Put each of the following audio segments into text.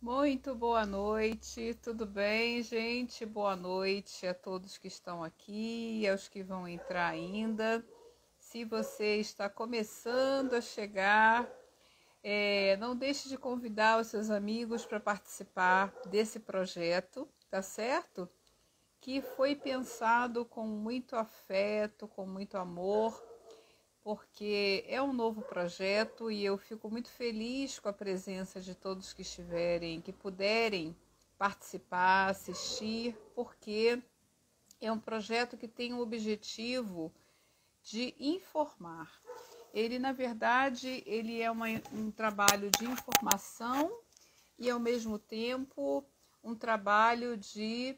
Muito boa noite, tudo bem, gente? Boa noite a todos que estão aqui e aos que vão entrar ainda. Se você está começando a chegar, não deixe de convidar os seus amigos para participar desse projeto, tá certo? Que foi pensado com muito afeto, com muito amor, porque é um novo projeto e eu fico muito feliz com a presença de todos que estiverem, que puderem participar, assistir, porque é um projeto que tem o objetivo de informar. Ele, na verdade, ele é um trabalho de informação e, ao mesmo tempo, um trabalho de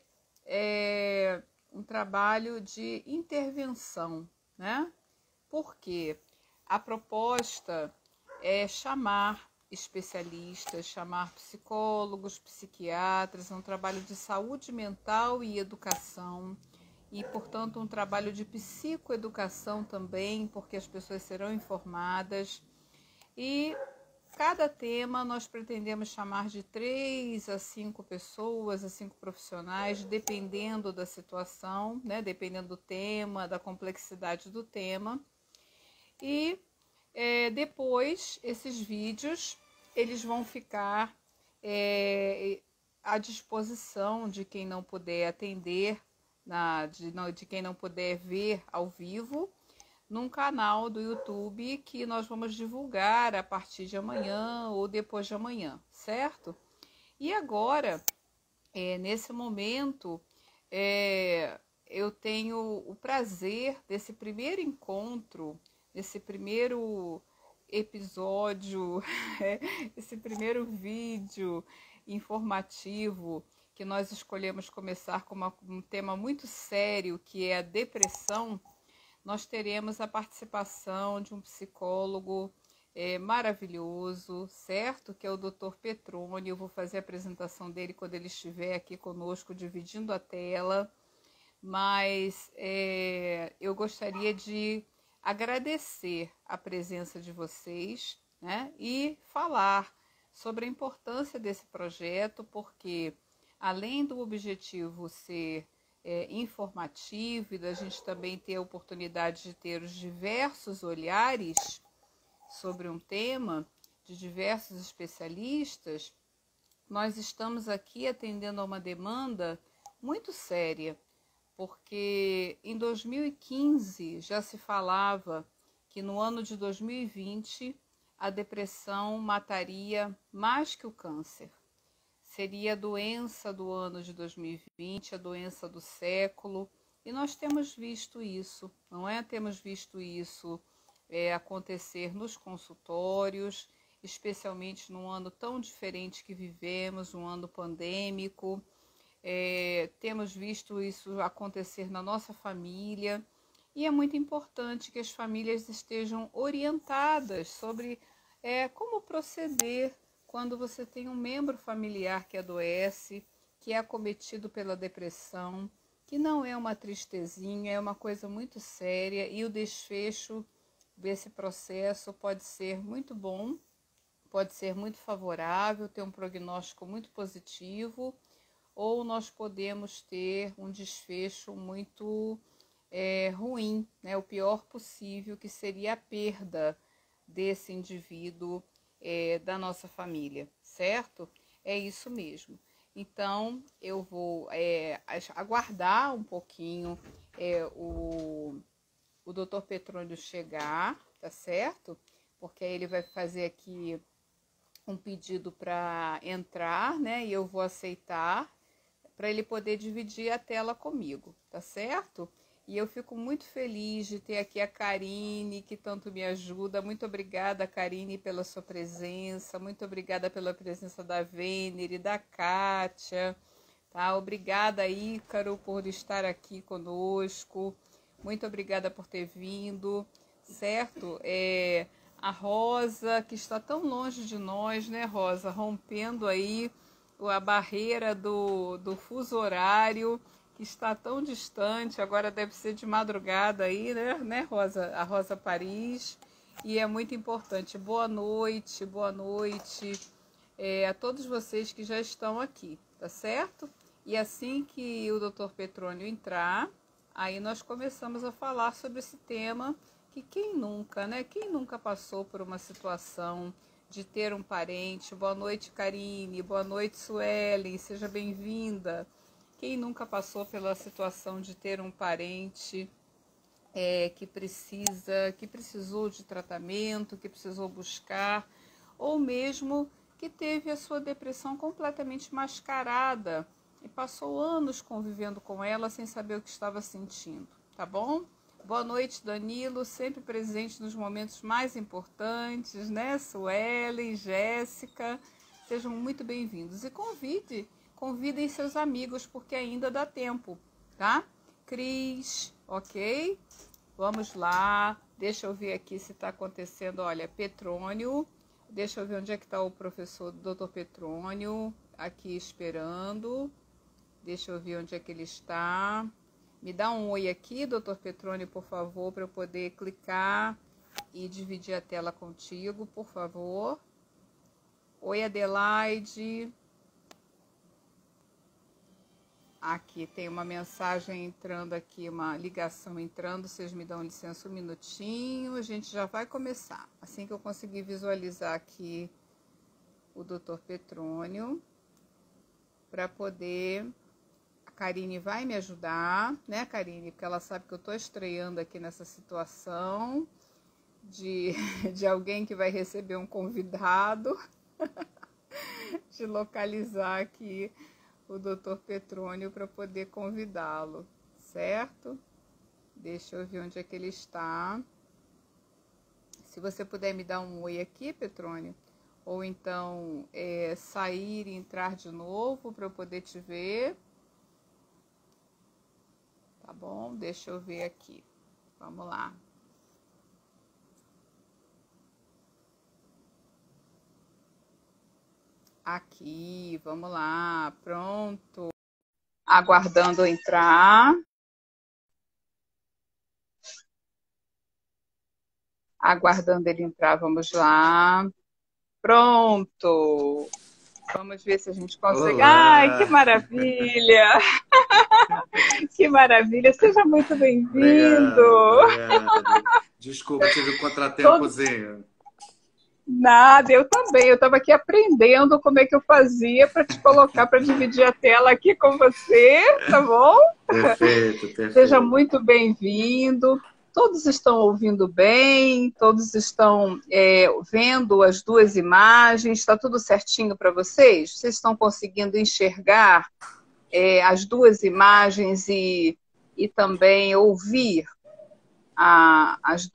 intervenção, né? Porque a proposta é chamar especialistas, chamar psicólogos, psiquiatras, é um trabalho de saúde mental e educação e, portanto, um trabalho de psicoeducação também, porque as pessoas serão informadas. E cada tema nós pretendemos chamar de 3 a 5 pessoas, a 5 profissionais, dependendo da situação, né? Dependendo do tema, da complexidade do tema. E depois esses vídeos eles vão ficar à disposição de quem não puder atender, de quem não puder ver ao vivo, num canal do YouTube que nós vamos divulgar a partir de amanhã ou depois de amanhã, certo? E agora, nesse momento, eu tenho o prazer desse primeiro encontro, desse primeiro episódio, esse primeiro vídeo informativo que nós escolhemos começar com um tema muito sério, que é a depressão. Nós teremos a participação de um psicólogo maravilhoso, certo? Que é o Dr. Petroni. Eu vou fazer a apresentação dele quando ele estiver aqui conosco, dividindo a tela. Mas eu gostaria de agradecer a presença de vocês, né? E falar sobre a importância desse projeto, porque além do objetivo ser informativo e da gente também ter a oportunidade de ter os diversos olhares sobre um tema, de diversos especialistas, nós estamos aqui atendendo a uma demanda muito séria, porque em 2015 já se falava que no ano de 2020 a depressão mataria mais que o câncer. Seria a doença do ano de 2020, a doença do século, e nós temos visto isso, não é? Temos visto isso acontecer nos consultórios, especialmente num ano tão diferente que vivemos, um ano pandêmico. Temos visto isso acontecer na nossa família e é muito importante que as famílias estejam orientadas sobre como proceder quando você tem um membro familiar que adoece, que é acometido pela depressão, que não é uma tristezinha, é uma coisa muito séria e o desfecho desse processo pode ser muito bom, pode ser muito favorável, ter um prognóstico muito positivo, ou nós podemos ter um desfecho muito ruim, né? O pior possível, que seria a perda desse indivíduo da nossa família, certo? É isso mesmo. Então, eu vou aguardar um pouquinho o Dr. Petrônio chegar, tá certo? Porque aí ele vai fazer aqui um pedido para entrar, né? E eu vou aceitar para ele poder dividir a tela comigo, tá certo? E eu fico muito feliz de ter aqui a Karine, que tanto me ajuda. Muito obrigada, Karine, pela sua presença. Muito obrigada pela presença da Vêner e da Kátia. Tá? Obrigada, Ícaro, por estar aqui conosco. Muito obrigada por ter vindo, certo? A Rosa, que está tão longe de nós, né, Rosa? Rompendo aí a barreira do fuso horário, que está tão distante, agora deve ser de madrugada aí, né, Rosa? A Rosa Paris, e é muito importante. Boa noite, a todos vocês que já estão aqui, tá certo? E assim que o Dr. Petrônio entrar, aí nós começamos a falar sobre esse tema que quem nunca, né? Quem nunca passou por uma situação de ter um parente? Boa noite, Karine. Boa noite, Suelen. Seja bem-vinda. Quem nunca passou pela situação de ter um parente que precisou de tratamento, que precisou buscar, ou mesmo que teve a sua depressão completamente mascarada e passou anos convivendo com ela sem saber o que estava sentindo, tá bom? Boa noite, Danilo, sempre presente nos momentos mais importantes, né? Suelen, Jéssica, sejam muito bem-vindos. E convidem seus amigos, porque ainda dá tempo, tá? Cris, ok? Vamos lá, deixa eu ver aqui se está acontecendo. Olha, Petrônio, deixa eu ver onde é que está o professor Dr. Petrônio, aqui esperando. Deixa eu ver onde é que ele está. Me dá um oi aqui, Dr. Petrônio, por favor, para eu poder clicar e dividir a tela contigo, por favor. Oi, Adelaide. Aqui tem uma mensagem entrando aqui, uma ligação entrando. Vocês me dão licença um minutinho, a gente já vai começar. Assim que eu conseguir visualizar aqui o Dr. Petrônio, para poder... A Karine vai me ajudar, né, Karine? Porque ela sabe que eu estou estreando aqui nessa situação de alguém que vai receber um convidado, de localizar aqui o Dr. Petrônio para poder convidá-lo, certo? Deixa eu ver onde é que ele está. Se você puder me dar um oi aqui, Petrônio, ou então sair e entrar de novo para eu poder te ver. Tá bom? Deixa eu ver aqui. Vamos lá. Aqui, vamos lá. Pronto. Aguardando entrar. Aguardando ele entrar, vamos lá. Pronto. Vamos ver se a gente consegue. Olá! Ai, que maravilha! Que maravilha! Seja muito bem-vindo! Obrigado. Desculpa, tive um contratempozinho. Nada, eu também. Eu estava aqui aprendendo como é que eu fazia para te colocar, para dividir a tela aqui com você, tá bom? Perfeito. Seja muito bem-vindo. Todos estão ouvindo bem, todos estão vendo as duas imagens, está tudo certinho para vocês? Vocês estão conseguindo enxergar as duas imagens e também ouvir as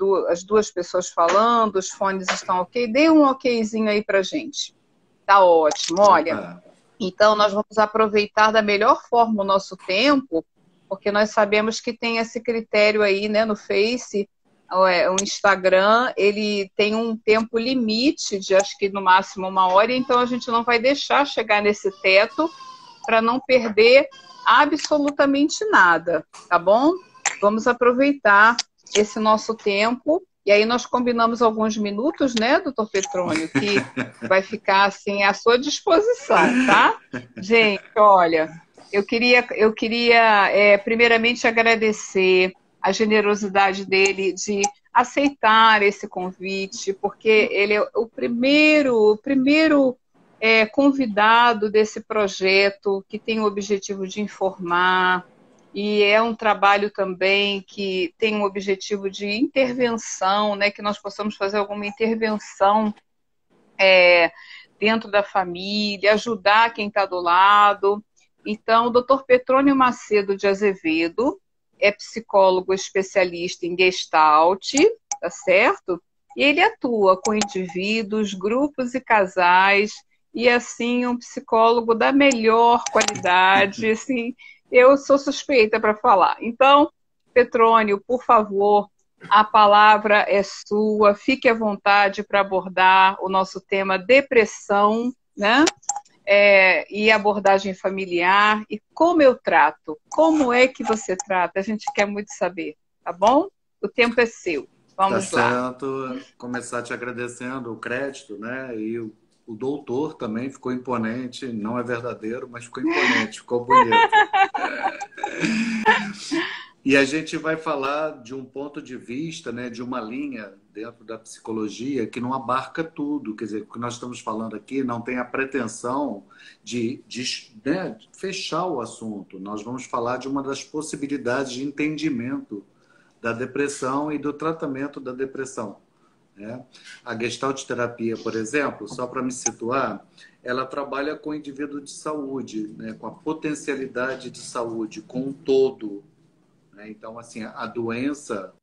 duas pessoas falando, os fones estão ok? Dê um okzinho aí para gente. Tá ótimo, olha. Opa. Então, nós vamos aproveitar da melhor forma o nosso tempo, porque nós sabemos que tem esse critério aí, né, no Face, o Instagram, ele tem um tempo limite de acho que no máximo 1 hora, então a gente não vai deixar chegar nesse teto para não perder absolutamente nada, tá bom? Vamos aproveitar esse nosso tempo, e aí nós combinamos alguns minutos, né, doutor Petrônio, que vai ficar assim à sua disposição, tá? Gente, olha, eu queria primeiramente agradecer a generosidade dele de aceitar esse convite, porque ele é o primeiro convidado desse projeto que tem o objetivo de informar, e é um trabalho também que tem um objetivo de intervenção, né, que nós possamos fazer alguma intervenção dentro da família, ajudar quem está do lado. Então, o Dr. Petrônio Macedo de Azevedo é psicólogo especialista em Gestalt, tá certo? E ele atua com indivíduos, grupos e casais, e assim, um psicólogo da melhor qualidade, assim, eu sou suspeita para falar. Então, Petrônio, por favor, a palavra é sua, fique à vontade para abordar o nosso tema depressão, né? E abordagem familiar, e como eu trato, como é que você trata, a gente quer muito saber, tá bom? O tempo é seu, vamos lá. Tá certo, começar te agradecendo o crédito, né, e O doutor também ficou imponente, não é verdadeiro, mas ficou imponente, ficou bonito. E a gente vai falar de um ponto de vista, né, de uma linha dentro da psicologia que não abarca tudo. Quer dizer, o que nós estamos falando aqui não tem a pretensão né, de fechar o assunto. Nós vamos falar de uma das possibilidades de entendimento da depressão e do tratamento da depressão, né? A Gestalt terapia, por exemplo, só para me situar, ela trabalha com o indivíduo de saúde, né, com a potencialidade de saúde, com um todo, né? Então, assim, a doença,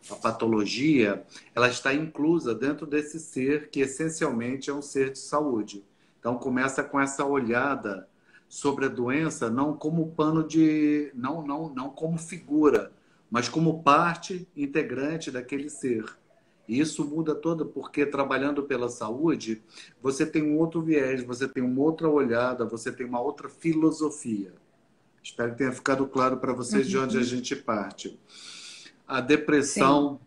a patologia, ela está inclusa dentro desse ser que essencialmente é um ser de saúde. Então, começa com essa olhada sobre a doença, não como pano de... não como figura, mas como parte integrante daquele ser. E isso muda todo, porque trabalhando pela saúde, você tem um outro viés, você tem uma outra olhada, você tem uma outra filosofia. Espero que tenha ficado claro para vocês de onde a gente parte. A Sim, depressão,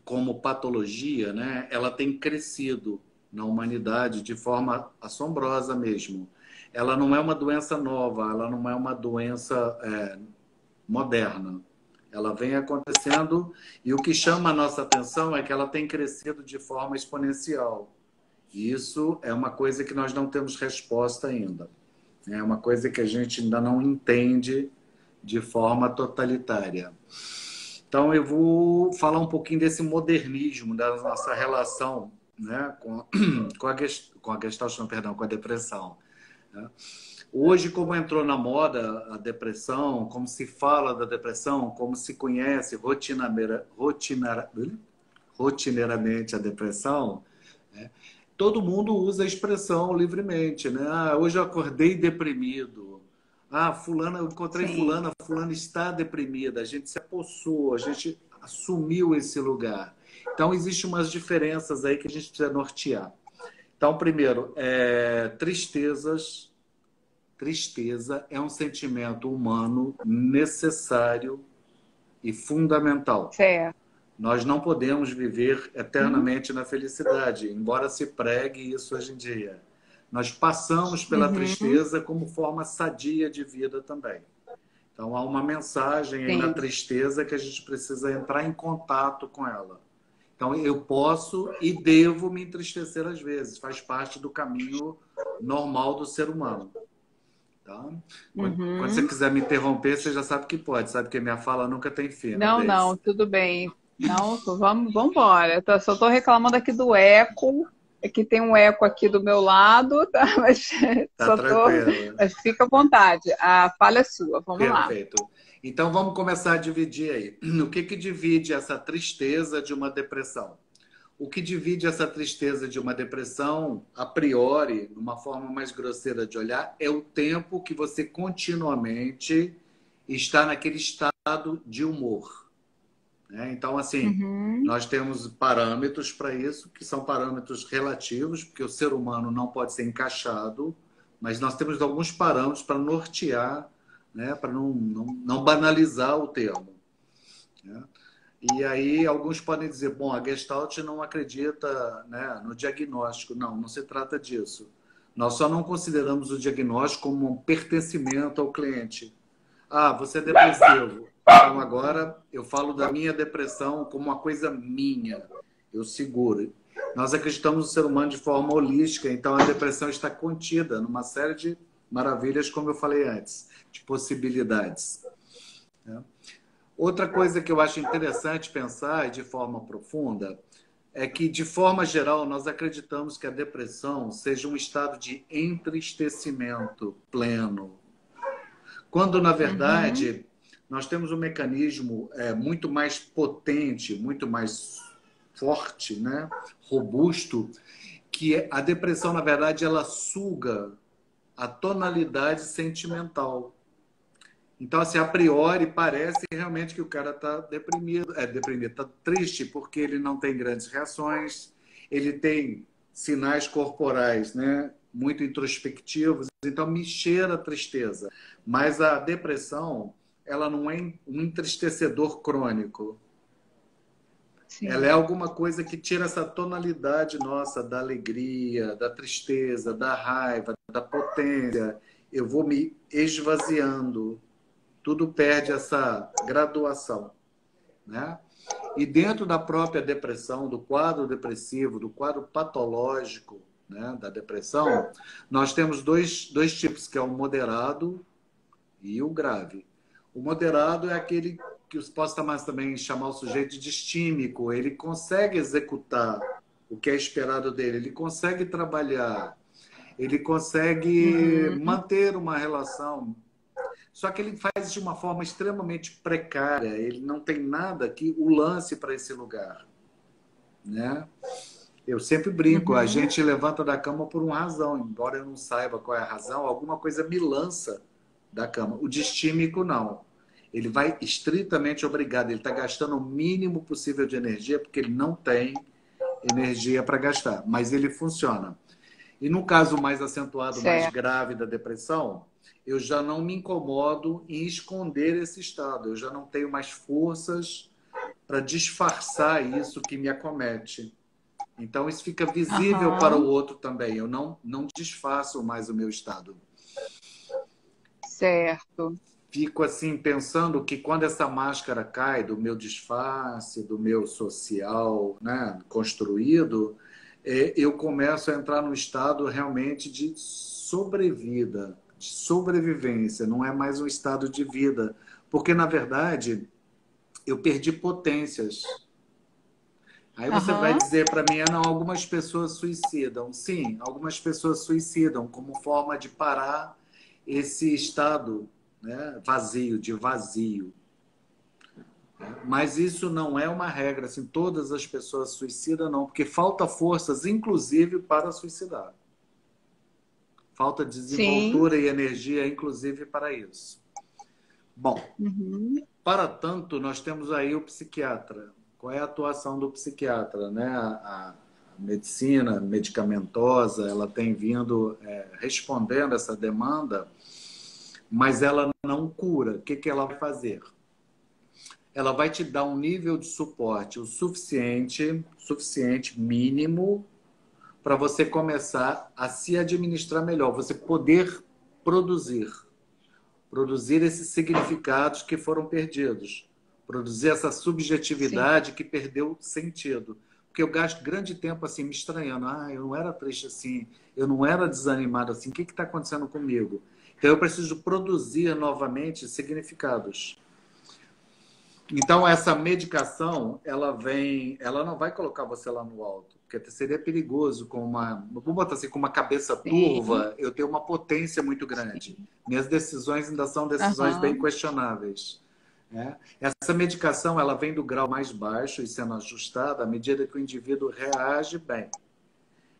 como patologia, né, ela tem crescido na humanidade de forma assombrosa mesmo. Ela não é uma doença nova, ela não é uma doença moderna. Ela vem acontecendo e o que chama a nossa atenção é que ela tem crescido de forma exponencial. E isso é uma coisa que nós não temos resposta ainda. É uma coisa que a gente ainda não entende de forma totalitária. Então, eu vou falar um pouquinho desse modernismo, da nossa relação, né, com a Gestalt, não, perdão, com a depressão, né? Hoje, como entrou na moda a depressão, como se fala da depressão, como se conhece rotineiramente a depressão, né? Todo mundo usa a expressão livremente, né? Ah, hoje eu acordei deprimido. Ah, fulana, eu encontrei sim. fulana, fulana está deprimida. A gente se apossou, a gente assumiu esse lugar. Então, existem umas diferenças aí que a gente precisa nortear. Então, primeiro, tristezas. Tristeza é um sentimento humano necessário e fundamental. Certo. Nós não podemos viver Uhum, eternamente na felicidade, embora se pregue isso hoje em dia. Nós passamos pela uhum, tristeza como forma sadia de vida também. Então há uma mensagem aí na sim. tristeza que a gente precisa entrar em contato com ela. Então eu posso e devo me entristecer às vezes, faz parte do caminho normal do ser humano. Tá? Quando você Uhum. quiser me interromper, você já sabe que pode, sabe que minha fala nunca tem fim, né, Não, Deise? não, tudo bem. Não, vamos embora. Só estou reclamando aqui do eco. É que tem um eco aqui do meu lado, tá? Mas Tá só tô. tranquilo. Mas fica à vontade. A falha é sua. Vamos lá. Perfeito. Então vamos começar a dividir aí. O que que divide essa tristeza de uma depressão? O que divide essa tristeza de uma depressão, a priori, numa forma mais grosseira de olhar, é o tempo que você continuamente está naquele estado de humor, né? Então, assim, Uhum, nós temos parâmetros para isso, que são parâmetros relativos, porque o ser humano não pode ser encaixado, mas nós temos alguns parâmetros para nortear, né? Para não banalizar o termo, né? E aí alguns podem dizer, bom, a Gestalt não acredita, né, no diagnóstico. Não, não se trata disso. Nós só não consideramos o diagnóstico como um pertencimento ao cliente. Ah, você é depressivo. Então agora eu falo da minha depressão como uma coisa minha. Eu seguro. Nós acreditamos no ser humano de forma holística, então a depressão está contida numa série de maravilhas, como eu falei antes, de possibilidades, né? Outra coisa que eu acho interessante pensar de forma profunda é que, de forma geral, nós acreditamos que a depressão seja um estado de entristecimento pleno, quando, na uhum, verdade, nós temos um mecanismo muito mais potente, muito mais forte, né? Robusto, que a depressão, na verdade, ela suga a tonalidade sentimental. Então, assim, a priori, parece realmente que o cara está deprimido, está triste, porque ele não tem grandes reações, ele tem sinais corporais, né, muito introspectivos, então me cheira a tristeza. Mas a depressão, ela não é um entristecedor crônico. Ela é sim. alguma coisa que tira essa tonalidade nossa da alegria, da tristeza, da raiva, da potência. Eu vou me esvaziando. Tudo perde essa graduação, né? E dentro da própria depressão, do quadro depressivo, do quadro patológico, né, da depressão, nós temos dois tipos, que é o moderado e o grave. O moderado é aquele que os posso também chamar o sujeito de distímico. Ele consegue executar o que é esperado dele, ele consegue trabalhar, ele consegue Uhum. manter uma relação. Só que ele faz de uma forma extremamente precária, ele não tem nada que o lance para esse lugar, né? Eu sempre brinco, a Uhum. gente levanta da cama por uma razão, embora eu não saiba qual é a razão, alguma coisa me lança da cama. O distímico não. Ele vai estritamente obrigado, ele está gastando o mínimo possível de energia, porque ele não tem energia para gastar, mas ele funciona. E no caso mais acentuado, mais Certo. grave da depressão, eu já não me incomodo em esconder esse estado, eu já não tenho mais forças para disfarçar isso que me acomete. Então, isso fica visível para o Aham. outro também. Eu não disfarço mais o meu estado. Certo. Fico assim pensando que quando essa máscara cai do meu disfarce, do meu social, né, construído, eu começo a entrar num estado realmente de sobrevida, de sobrevivência. Não é mais um estado de vida, porque na verdade eu perdi potências. Aí você vai Aham. dizer para mim, não, algumas pessoas suicidam. Sim, algumas pessoas suicidam como forma de parar esse estado, né, vazio, de vazio. Mas isso não é uma regra, assim, todas as pessoas suicidam, não, porque falta forças, inclusive, para suicidar. Falta Sim. desenvoltura e energia, inclusive, para isso. Bom, Uhum. para tanto, nós temos aí o psiquiatra. Qual é a atuação do psiquiatra, né? A medicina medicamentosa, ela tem vindo respondendo essa demanda, mas ela não cura. O que que ela vai fazer? Ela vai te dar um nível de suporte o suficiente mínimo para você começar a se administrar melhor, você poder produzir esses significados que foram perdidos, produzir essa Sim. subjetividade que perdeu sentido. Porque eu gasto grande tempo assim me estranhando. Ah, eu não era triste assim, eu não era desanimado assim. O que está acontecendo comigo? Então eu preciso produzir novamente significados. Então essa medicação, ela não vai colocar você lá no alto, porque seria perigoso vamos botar assim, com uma cabeça Sim. turva, eu tenho uma potência muito grande. Sim. Minhas decisões ainda são decisões bem Aham. questionáveis, né? Essa medicação, ela vem do grau mais baixo e sendo ajustada à medida que o indivíduo reage bem.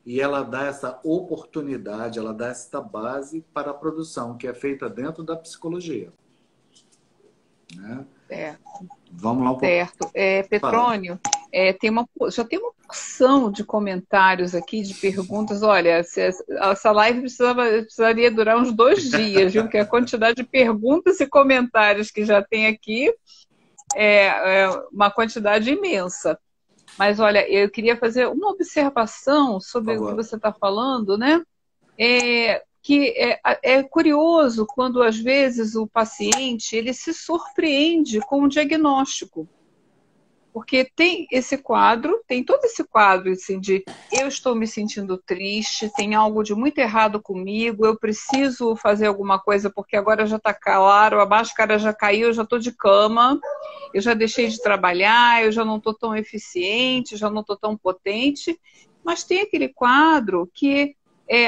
E ela dá essa oportunidade, ela dá esta base para a produção, que é feita dentro da psicologia, né? Certo. Vamos lá um pouco. Certo. Fala. Petrônio, já tem uma porção de comentários aqui, de perguntas. Olha, essa live precisaria durar uns 2 dias, viu? Porque a quantidade de perguntas e comentários que já tem aqui é uma quantidade imensa. Mas olha, eu queria fazer uma observação Por sobre o que favor. você está falando, né? É curioso quando às vezes o paciente ele se surpreende com o diagnóstico. Porque tem esse quadro, tem todo esse quadro assim, de eu estou me sentindo triste, tem algo de muito errado comigo, eu preciso fazer alguma coisa porque agora já está claro, a máscara já caiu, eu já estou de cama, eu já deixei de trabalhar, eu já não estou tão eficiente, já não estou tão potente, mas tem aquele quadro que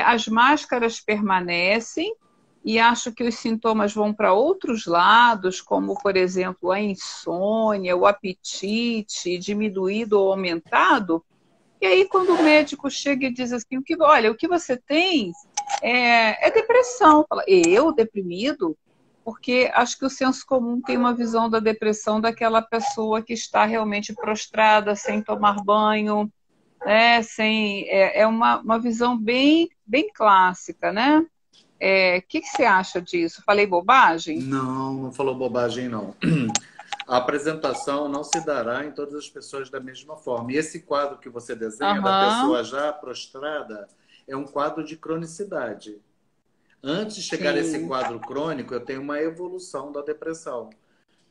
as máscaras permanecem e acho que os sintomas vão para outros lados, como, por exemplo, a insônia, o apetite diminuído ou aumentado. E aí, quando o médico chega e diz assim, olha, o que você tem é depressão. Fala, eu deprimido? Porque acho que o senso comum tem uma visão da depressão daquela pessoa que está realmente prostrada, sem tomar banho, né? É uma visão bem, bem clássica, né? Que você acha disso? Falei bobagem? Não, não falou bobagem, não. A apresentação não se dará em todas as pessoas da mesma forma. E esse quadro que você desenha, da Aham, pessoa já prostrada, é um quadro de cronicidade. Antes de chegar a esse sim. quadro crônico, eu tenho uma evolução da depressão.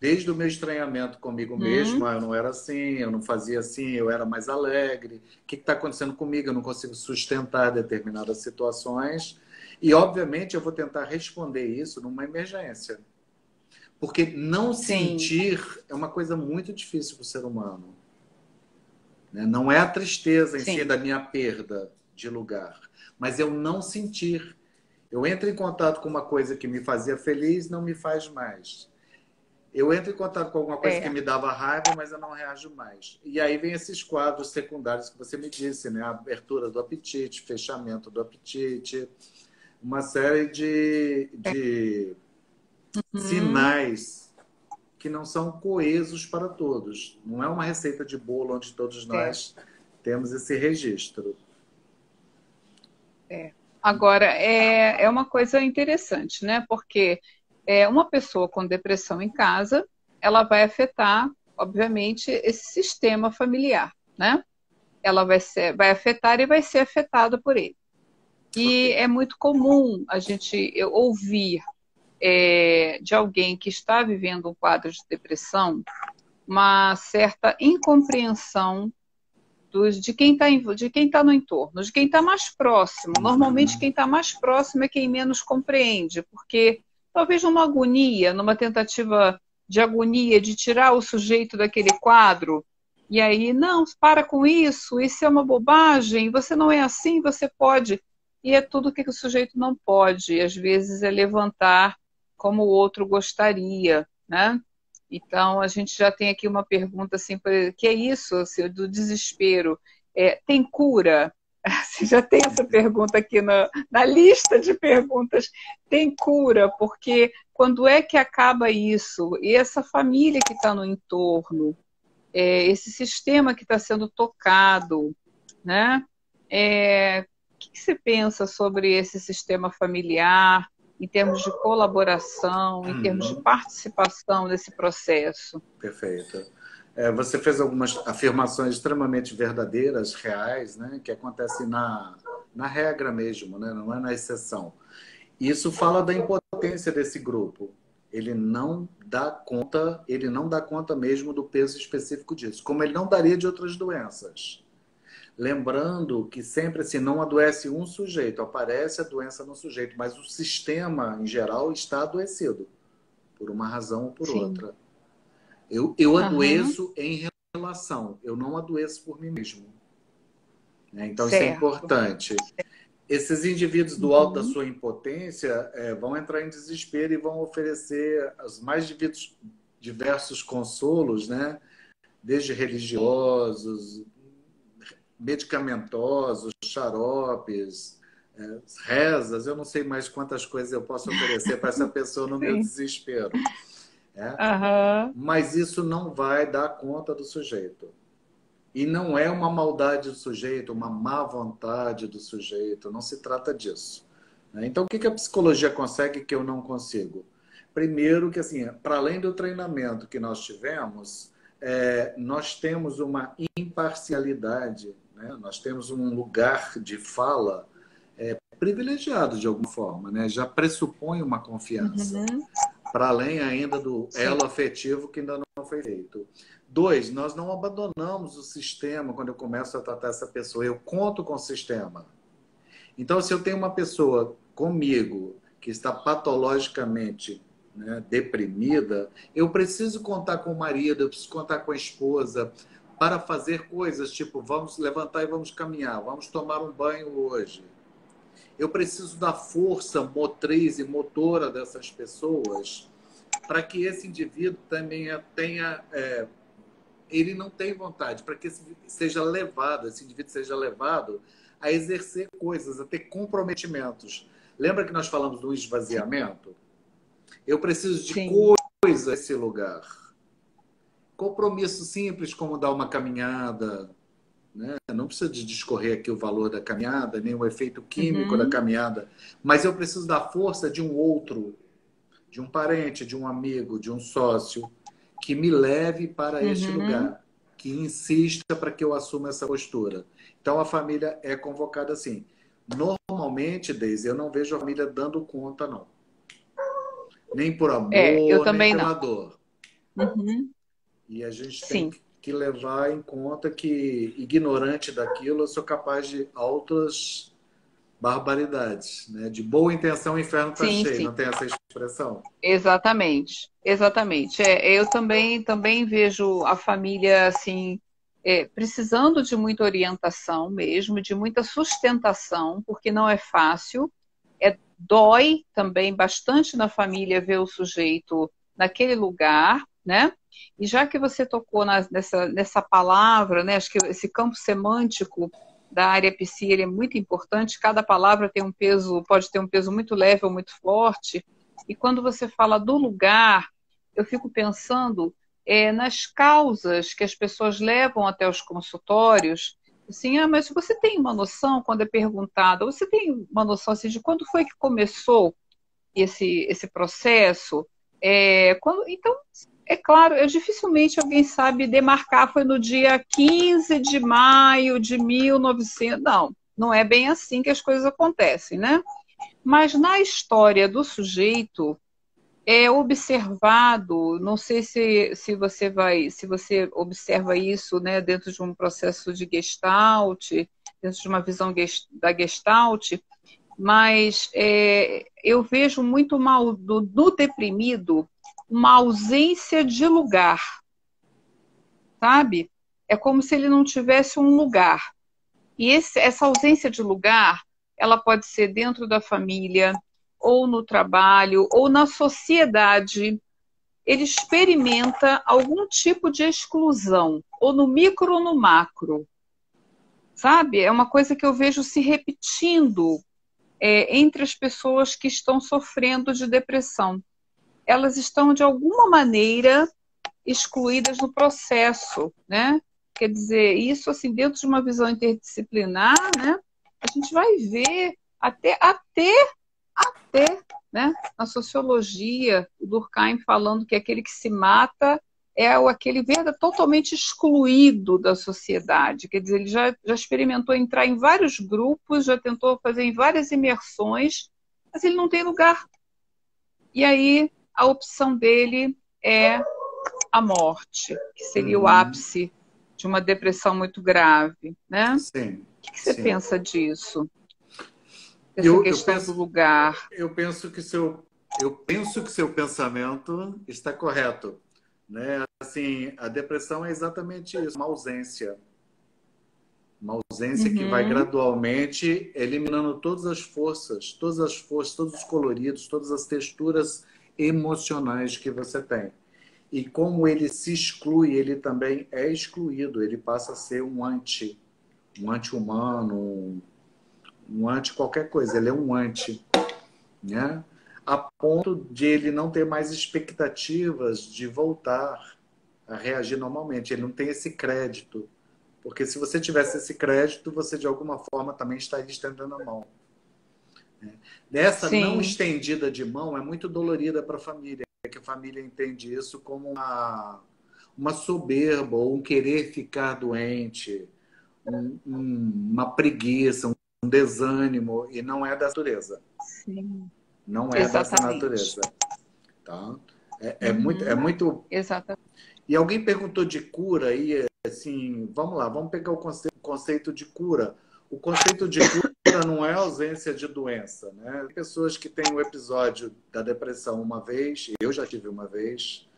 Desde o meu estranhamento comigo mesmo, Hum, eu não era assim, eu não fazia assim, eu era mais alegre. O que está acontecendo comigo? Eu não consigo sustentar determinadas situações. E, obviamente, eu vou tentar responder isso numa emergência. Porque não sim, sentir é uma coisa muito difícil para o ser humano. Né? Não é a tristeza em si sim. da minha perda de lugar, mas eu não sentir. Eu entro em contato com uma coisa que me fazia feliz, não me faz mais. Eu entro em contato com alguma coisa que É. me dava raiva, mas eu não reajo mais. E aí vem esses quadros secundários que você me disse, né? A abertura do apetite, fechamento do apetite, uma série de Hum, sinais que não são coesos para todos. Não é uma receita de bolo onde todos é, nós temos esse registro. é. Agora, é uma coisa interessante, né? Porque uma pessoa com depressão em casa, ela vai afetar, obviamente, esse sistema familiar, né? Ela vai afetar e vai ser afetada por ele. Ok. E é muito comum a gente ouvir de alguém que está vivendo um quadro de depressão uma certa incompreensão de quem está no entorno, de quem está mais próximo. Normalmente, Uhum. quem está mais próximo é quem menos compreende, porque talvez numa agonia, numa tentativa de agonia, de tirar o sujeito daquele quadro, e aí, não, para com isso é uma bobagem, você não é assim, você pode. E é tudo que o sujeito não pode, e às vezes é levantar como o outro gostaria, né? Então, a gente já tem aqui uma pergunta assim, que é isso, assim, do desespero. Tem cura? Você já tem essa pergunta aqui na lista de perguntas. Tem cura? Porque quando é que acaba isso? E essa família que está no entorno, esse sistema que está sendo tocado, né? O que você pensa sobre esse sistema familiar, em termos de colaboração, em termos de Uhum. participação nesse processo? Perfeito. Você fez algumas afirmações extremamente verdadeiras, reais, né, que acontecem na regra mesmo, né, não é na exceção. Isso fala da impotência desse grupo. Ele não dá conta mesmo do peso específico disso, como ele não daria de outras doenças. Lembrando que sempre assim, não adoece um sujeito, aparece a doença no sujeito, mas o sistema em geral está adoecido, por uma razão ou por Sim. outra. Eu Aham. adoeço em relação, eu não adoeço por mim mesmo. Né? Então, isso é Certo. importante. Esses indivíduos do alto da Uhum. sua impotência vão entrar em desespero e vão oferecer os mais diversos consolos, né? Desde religiosos, medicamentosos, xaropes, rezas, eu não sei mais quantas coisas eu posso oferecer para essa pessoa no meu Sim. desespero. Né? Aham. Mas isso não vai dar conta do sujeito. E não é uma maldade do sujeito, uma má vontade do sujeito, não se trata disso. Né? Então, o que a psicologia consegue que eu não consigo? Primeiro, que assim, para além do treinamento que nós tivemos, nós temos uma imparcialidade, né? Nós temos um lugar de fala privilegiado de alguma forma, né? Já pressupõe uma confiança Uhum. para além ainda do Sim. elo afetivo que ainda não foi feito. Dois, nós não abandonamos o sistema quando eu começo a tratar essa pessoa. Eu conto com o sistema. Então, se eu tenho uma pessoa comigo que está patologicamente, né, deprimida, eu preciso contar com o marido, eu preciso contar com a esposa para fazer coisas tipo vamos levantar e vamos caminhar, vamos tomar um banho hoje. Eu preciso da força motriz e motora dessas pessoas para que esse indivíduo também tenha, ele não tem vontade, para que esse indivíduo seja levado a exercer coisas, a ter comprometimentos. Lembra que nós falamos do Sim. esvaziamento? Eu preciso de Sim. coisa nesse lugar. Compromisso simples como dar uma caminhada, né? Não precisa de discorrer aqui o valor da caminhada, nem o efeito químico da Uhum. caminhada, mas eu preciso da força de um outro, de um parente, de um amigo, de um sócio, que me leve para este Uhum. lugar, que insista para que eu assuma essa postura. Então a família é convocada assim. Normalmente, Deise, eu não vejo a família dando conta, não. Nem por Eu amor, nem também pela não. dor. Uhum. E a gente tem Sim, que levar em conta que, ignorante daquilo, eu sou capaz de altas barbaridades, né? De boa intenção, o inferno está sim, cheio, sim. não tem essa expressão? Exatamente, exatamente. Eu também vejo a família assim precisando de muita orientação mesmo, de muita sustentação, porque não é fácil. Dói também bastante na família ver o sujeito naquele lugar, né? E já que você tocou nessa palavra, né? Acho que esse campo semântico da área psi ele é muito importante. Cada palavra tem um peso, pode ter um peso muito leve ou muito forte. E quando você fala do lugar, eu fico pensando nas causas que as pessoas levam até os consultórios. Assim, mas você tem uma noção, quando é perguntado, você tem uma noção assim, de quando foi que começou esse processo? Então, é claro, dificilmente alguém sabe demarcar, foi no dia 15 de maio de 1900. Não, não é bem assim que as coisas acontecem, né? Mas na história do sujeito, é observado, não sei se você observa isso, né, dentro de um processo de Gestalt, dentro de uma visão da Gestalt, mas eu vejo muito mal do deprimido uma ausência de lugar, sabe? É como se ele não tivesse um lugar. E essa ausência de lugar, ela pode ser dentro da família, ou no trabalho, ou na sociedade. Ele experimenta algum tipo de exclusão, ou no micro ou no macro, sabe? É uma coisa que eu vejo se repetindo entre as pessoas que estão sofrendo de depressão. Elas estão, de alguma maneira, excluídas no processo, né? Quer dizer, isso, assim, dentro de uma visão interdisciplinar, né? A gente vai ver até, né, na sociologia, o Durkheim falando que aquele que se mata é aquele totalmente excluído da sociedade. Quer dizer, ele já experimentou entrar em vários grupos, já tentou fazer em várias imersões, mas ele não tem lugar. E aí a opção dele é a morte, que seria o Uhum. ápice de uma depressão muito grave, né? O Sim, que você sim. pensa disso? Dessa Eu, eu questão do penso, lugar? eu penso que seu pensamento está correto, né? Assim, a depressão é exatamente isso, uma ausência que vai Uhum. gradualmente eliminando todas as forças, todos os coloridos, todas as texturas emocionais que você tem. E como ele se exclui, ele também é excluído, ele passa a ser um anti-humano, um anti qualquer coisa, ele é um anti, né? A ponto de ele não ter mais expectativas de voltar a reagir normalmente. Ele não tem esse crédito. Porque se você tivesse esse crédito, você de alguma forma também estaria estendendo a mão. Essa não Sim, estendida de mão é muito dolorida para a família, que a família entende isso como uma soberba ou um querer ficar doente, uma preguiça, um desânimo, e não é da natureza. sim, Não é dessa exatamente. natureza. Tá? É Uhum, muito. exatamente. E alguém perguntou de cura aí, assim, vamos lá, vamos pegar o conceito de cura. O conceito de cura não é ausência de doença, né? Tem pessoas que têm o episódio da depressão uma vez, eu já tive uma vez.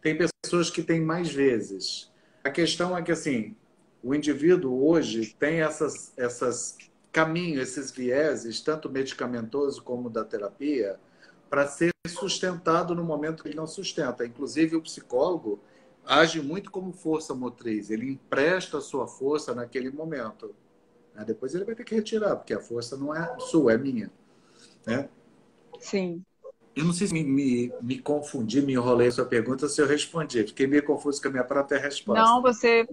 Tem pessoas que têm mais vezes. A questão é que, assim, o indivíduo hoje tem essas caminhos, esses vieses, tanto medicamentoso como da terapia, para ser sustentado no momento que ele não sustenta. Inclusive, o psicólogo age muito como força motriz. Ele empresta a sua força naquele momento. Depois ele vai ter que retirar, porque a força não é sua, é minha. Né? Sim. Eu não sei se me confundi, me enrolei a sua pergunta, se eu respondi. Fiquei meio confuso com a minha própria Não, resposta. você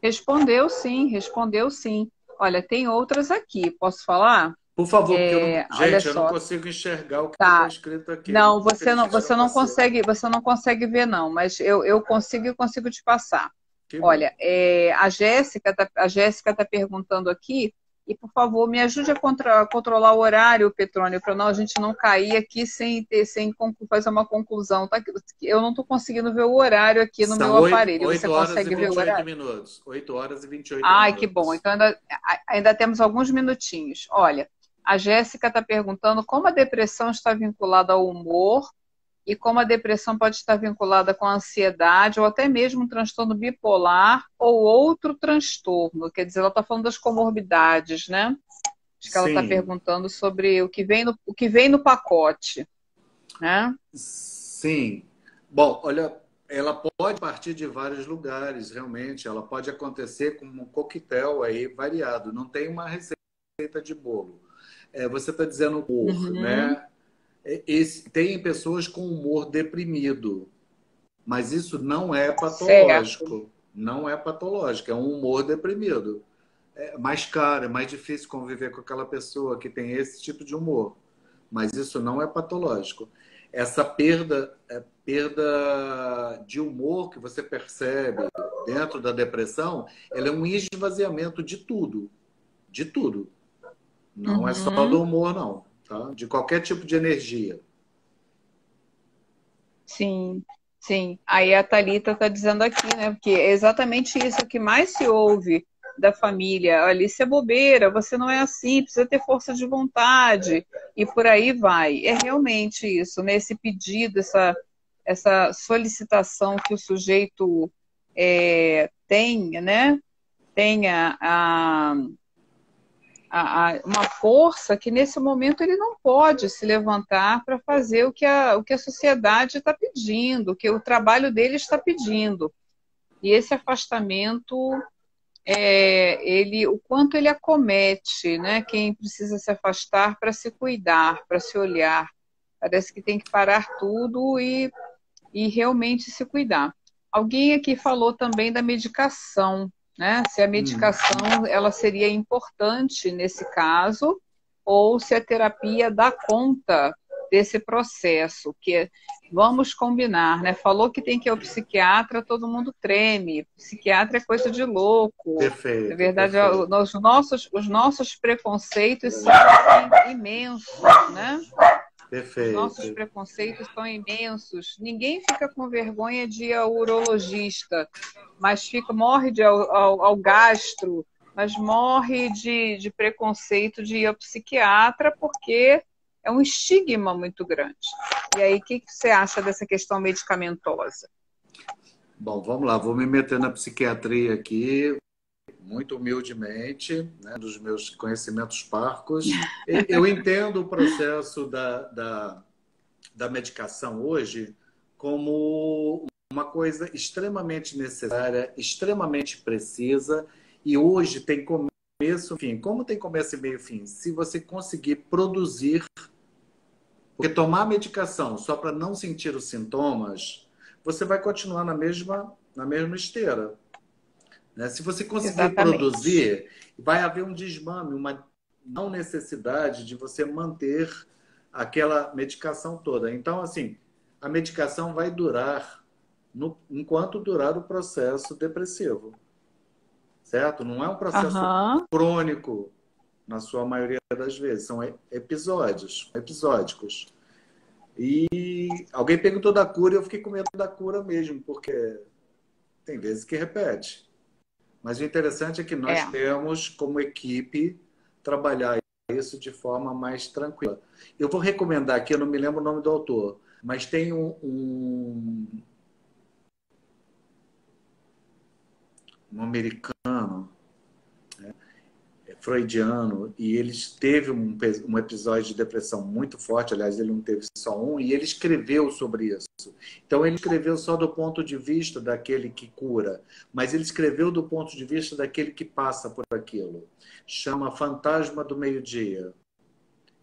respondeu sim, respondeu sim. Olha, tem outras aqui, posso falar? Por favor, porque eu não, Olha gente, eu não só, consigo enxergar o que está tá. escrito aqui. Não, Infelizmente não consigo. você não consegue ver, não, mas eu consigo e consigo te passar. Que bom. Olha, a Jéssica tá perguntando aqui, e por favor, me ajude a controlar o horário, Petrônio, para a gente não cair aqui sem fazer uma conclusão, tá? Eu não estou conseguindo ver o horário aqui no São meu aparelho. Você 8 horas e consegue ver o 28 horário? minutos. 8 horas e 28 Ai, que bom. minutos. Então ainda temos alguns minutinhos. Olha, a Jéssica está perguntando como a depressão está vinculada ao humor e como a depressão pode estar vinculada com a ansiedade ou até mesmo um transtorno bipolar ou outro transtorno. Quer dizer, ela está falando das comorbidades, né? Acho que ela está Sim, perguntando sobre o que vem no pacote, né? sim. Bom, olha, ela pode partir de vários lugares, realmente. Ela pode acontecer como um coquetel aí variado. Não tem uma receita de bolo. Você está dizendo humor, Uhum, né? Tem pessoas com humor deprimido, mas isso não é certo. patológico. Não é patológico, é um humor deprimido. É mais caro, é mais difícil conviver com aquela pessoa que tem esse tipo de humor. Mas isso não é patológico. Essa perda de humor que você percebe dentro da depressão, ela é um esvaziamento de tudo. De tudo. Não é só do Uhum. humor, não. Tá? De qualquer tipo de energia. Sim, sim. Aí a Thalita está dizendo aqui, né? Porque é exatamente isso que mais se ouve da família. Olha, isso é bobeira, você não é assim, precisa ter força de vontade, e por aí vai. É realmente isso, né? Esse pedido, essa solicitação que o sujeito tenha, né? Tenha uma força que nesse momento ele não pode se levantar para fazer o que a sociedade está pedindo, o que o trabalho dele está pedindo. E esse afastamento, o quanto ele acomete, né? Quem precisa se afastar para se cuidar, para se olhar. Parece que tem que parar tudo e realmente se cuidar. Alguém aqui falou também da medicação, né? Se a Hum. medicação ela seria importante nesse caso, ou se a terapia dá conta desse processo, que vamos combinar, né? Falou que tem que ir ao psiquiatra, todo mundo treme. Psiquiatra é coisa de louco. Na Perfeito, verdade, perfeito. os nossos preconceitos são assim, imensos, né? Os nossos Perfeito. preconceitos são imensos. Ninguém fica com vergonha de ir ao urologista, mas morre de ir ao gastro, mas morre de preconceito de ir ao psiquiatra porque é um estigma muito grande. E aí, o que você acha dessa questão medicamentosa? Bom, vamos lá. Vou me meter na psiquiatria aqui, muito humildemente, né, dos meus conhecimentos parcos. Eu entendo o processo da medicação hoje como uma coisa extremamente necessária, extremamente precisa, e hoje tem começo, fim. Como tem começo e meio fim? Se você conseguir produzir, porque tomar medicação só para não sentir os sintomas, você vai continuar na mesma esteira. Né? Se você conseguir Exatamente. produzir, vai haver um desmame, uma não necessidade de você manter aquela medicação toda. Então, assim, a medicação vai durar enquanto durar o processo depressivo, certo? Não é um processo Aham. crônico, na sua maioria das vezes, são episódios, episódicos. E alguém perguntou da cura e eu fiquei com medo da cura mesmo, porque tem vezes que repete. Mas o interessante é que nós É. temos, como equipe, trabalhar isso de forma mais tranquila. Eu vou recomendar aqui, eu não me lembro o nome do autor, mas tem um americano, freudiano, e ele teve um episódio de depressão muito forte, aliás, ele não teve só um, e ele escreveu sobre isso. Então, ele escreveu só do ponto de vista daquele que cura, mas ele escreveu do ponto de vista daquele que passa por aquilo. Chama Fantasma do Meio-Dia.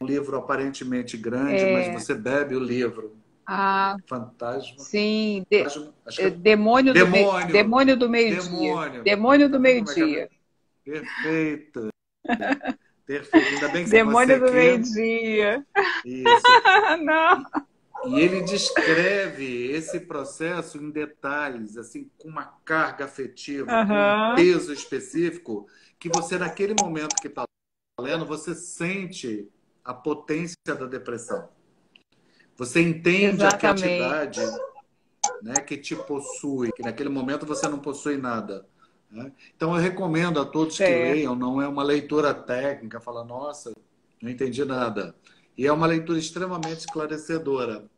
Um livro aparentemente grande, mas É, você bebe o livro. ah, Fantasma. sim, Acho que é Demônio. demônio do meio-dia. Demônio. Demônio do Tá vendo como é que é? meio-dia. Perfeito. Perfeito. Ainda bem que você Demônio do aqui. meio-dia. Isso. Não. E, e ele descreve esse processo em detalhes, assim, com uma carga afetiva, com um Aham, peso específico, que você, naquele momento que está lendo, você sente a potência da depressão. Você entende aquela exatamente. entidade, né, que te possui, que naquele momento você não possui nada. Né? Então eu recomendo a todos que Certo. leiam, não é uma leitura técnica, fala, nossa, não entendi nada. E é uma leitura extremamente esclarecedora.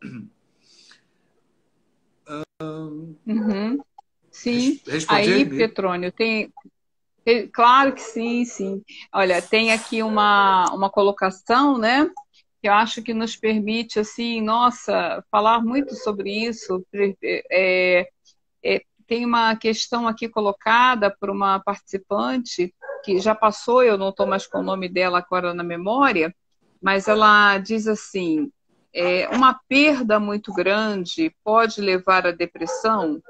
Uhum. Sim. Respondi, Aí, Mi? Petrônio, claro que sim, sim. Olha, tem aqui uma colocação, né? Que eu acho que nos permite, assim, nossa, falar muito sobre isso. Tem uma questão aqui colocada por uma participante que já passou, eu não estou mais com o nome dela agora na memória, mas ela diz assim: uma perda muito grande pode levar à depressão.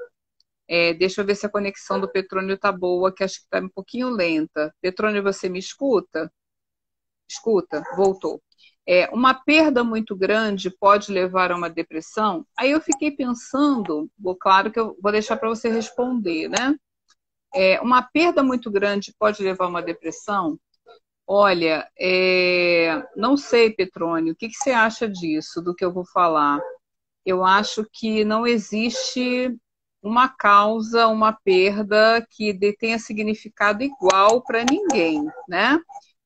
Deixa eu ver se a conexão do Petrônio está boa, que acho que está um pouquinho lenta. Petrônio, você me escuta? Escuta, voltou. Uma perda muito grande pode levar a uma depressão? Aí eu fiquei pensando, claro que eu vou deixar para você responder, né? Uma perda muito grande pode levar a uma depressão? Olha, não sei, Petrônio, o que você acha disso, do que eu vou falar? Eu acho que não existe uma causa, uma perda que tenha significado igual para ninguém, né?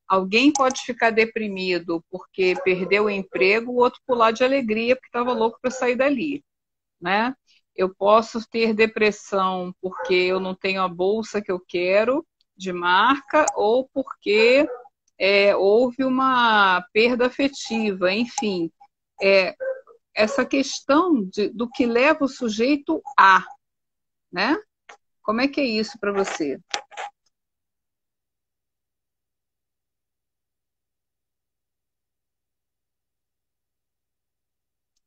Alguém pode ficar deprimido porque perdeu o emprego, o outro pular de alegria porque estava louco para sair dali, né? Eu posso ter depressão porque eu não tenho a bolsa que eu quero de marca ou porque houve uma perda afetiva, enfim. É, essa questão do que leva o sujeito a, né? Como é que é isso para você?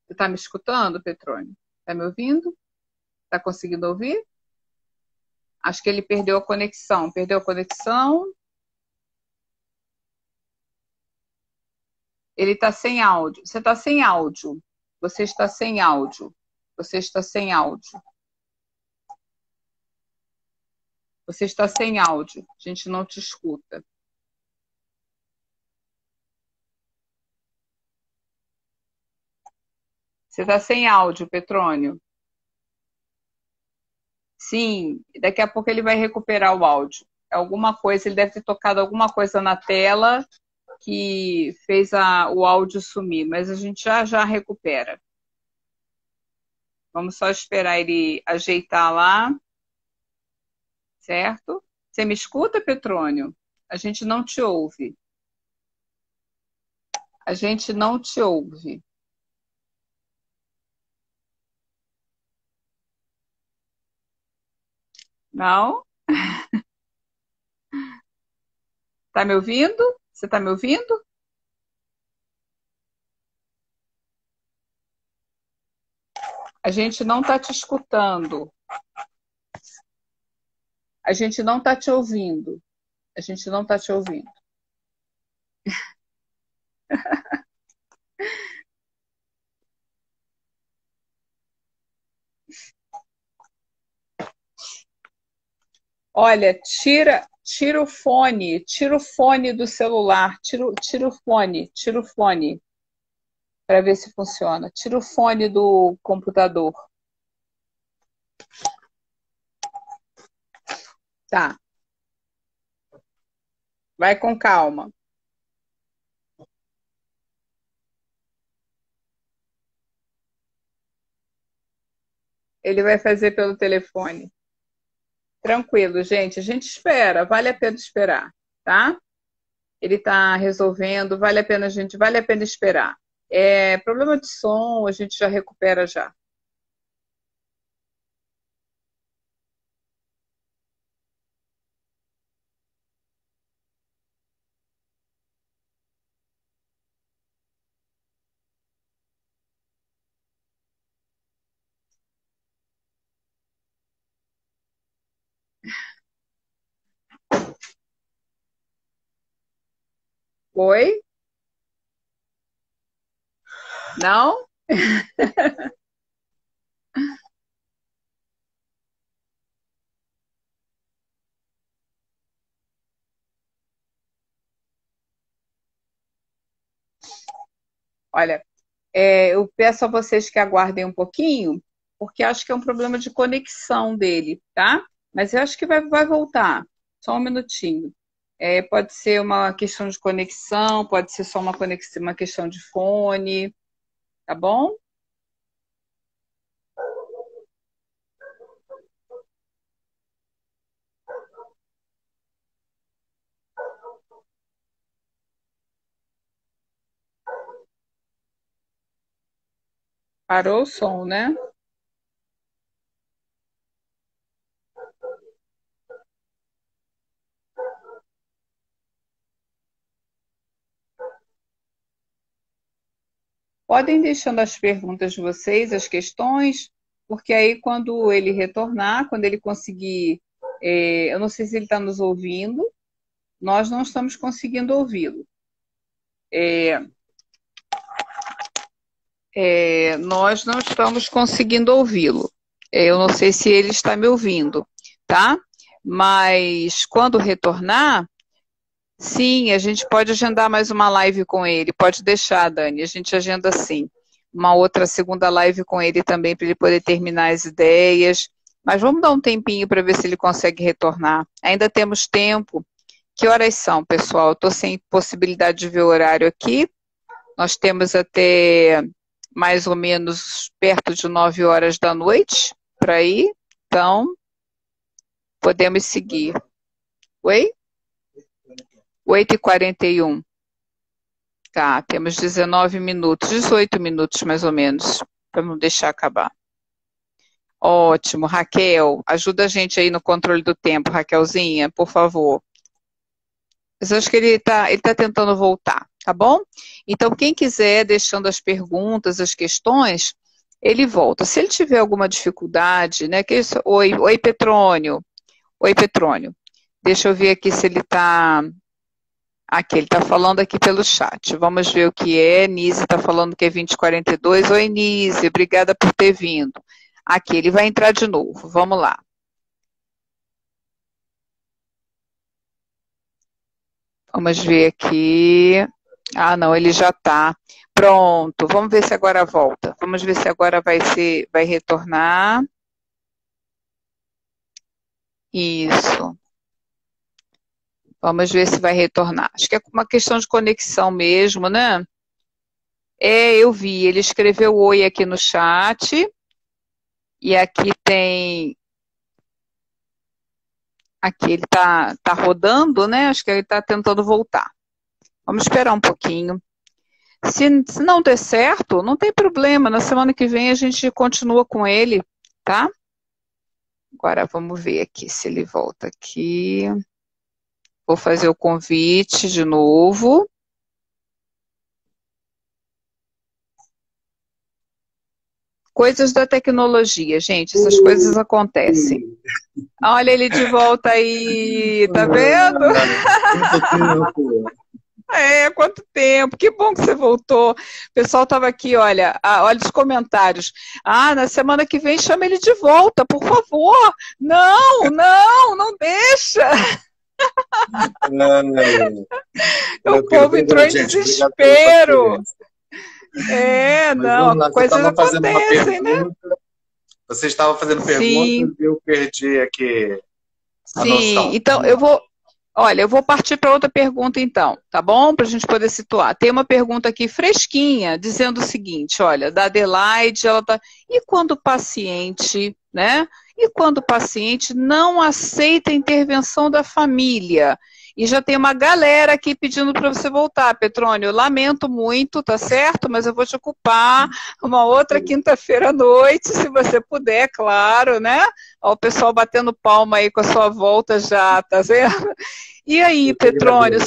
Você está me escutando, Petrônio? Está me ouvindo? Está conseguindo ouvir? Acho que ele perdeu a conexão. Perdeu a conexão. Ele está sem áudio. Você está sem áudio. Você está sem áudio. Você está sem áudio. Você está sem áudio. A gente não te escuta. Você está sem áudio, Petrônio. Sim, daqui a pouco ele vai recuperar o áudio. Alguma coisa, ele deve ter tocado alguma coisa na tela que fez o áudio sumir, mas a gente já já recupera. Vamos só esperar ele ajeitar lá, certo? Você me escuta, Petrônio? A gente não te ouve. A gente não te ouve. Não? Tá me ouvindo? Você tá me ouvindo? A gente não tá te escutando. A gente não tá te ouvindo. A gente não tá te ouvindo. Olha, tira o fone do celular, tira o fone para ver se funciona. Tira o fone do computador. Tá, vai com calma. Ele vai fazer pelo telefone. Tranquilo, gente. A gente espera, vale a pena esperar, tá? Ele está resolvendo, vale a pena esperar. Problema de som, a gente já recupera já. Oi? Não? Olha, eu peço a vocês que aguardem um pouquinho, porque acho que é um problema de conexão dele, tá? Mas eu acho que vai voltar. Só um minutinho. Pode ser uma questão de conexão, pode ser só uma questão de fone, tá bom? Parou o som, né? Podem deixando as perguntas de vocês, as questões, porque aí quando ele retornar, quando ele conseguir, eu não sei se ele está nos ouvindo, nós não estamos conseguindo ouvi-lo. Nós não estamos conseguindo ouvi-lo. Eu não sei se ele está me ouvindo, tá? Mas quando retornar, sim, a gente pode agendar mais uma live com ele. Pode deixar, Dani, a gente agenda sim. Uma outra segunda live com ele também, para ele poder terminar as ideias. Mas vamos dar um tempinho para ver se ele consegue retornar. Ainda temos tempo. Que horas são, pessoal? Eu estou sem possibilidade de ver o horário aqui. Nós temos até mais ou menos perto de 9 horas da noite para ir. Então, podemos seguir. Oi? 8h41. Tá, temos 19 minutos, 18 minutos mais ou menos, para não deixar acabar. Ótimo, Raquel, ajuda a gente aí no controle do tempo, Raquelzinha, por favor. Mas eu acho que ele tá tentando voltar, tá bom? Então, quem quiser, deixando as perguntas, as questões, ele volta. Se ele tiver alguma dificuldade, né? Oi, Petrônio. Oi, Petrônio. Deixa eu ver aqui se ele está... Aqui, ele está falando aqui pelo chat. Vamos ver o que é. Nise está falando que é 20h42. Oi, Nise, obrigada por ter vindo. Aqui, ele vai entrar de novo. Vamos lá. Vamos ver aqui. Ah, não, ele já está. Pronto, vamos ver se agora volta. Vamos ver se agora vai retornar. Isso. Vamos ver se vai retornar. Acho que é uma questão de conexão mesmo, né? Eu vi. Ele escreveu oi aqui no chat. E aqui tem... Aqui ele tá rodando, né? Acho que ele está tentando voltar. Vamos esperar um pouquinho. Se não der certo, não tem problema. Na semana que vem a gente continua com ele, tá? Agora vamos ver aqui se ele volta aqui. Vou fazer o convite de novo. Coisas da tecnologia, gente. Essas coisas acontecem. Olha ele de volta aí, tá vendo? Quanto tempo, que bom que você voltou. O pessoal estava aqui, olha os comentários. Na semana que vem chama ele de volta, por favor. Não deixa. O povo entrou em desespero. Coisas acontecem, né? Você estava fazendo perguntas e eu perdi aqui a noção. Então eu vou partir para outra pergunta então, tá bom? Para a gente poder situar. Tem uma pergunta aqui fresquinha, dizendo o seguinte, olha, da Adelaide, ela tá... E quando o paciente, né? E quando o paciente não aceita a intervenção da família? E já tem uma galera aqui pedindo para você voltar, Petrônio. Eu lamento muito, tá certo? Mas eu vou te ocupar uma outra quinta-feira à noite, se você puder, claro, né? Ó, o pessoal batendo palma aí com a sua volta já, tá vendo? E aí, Petrônio,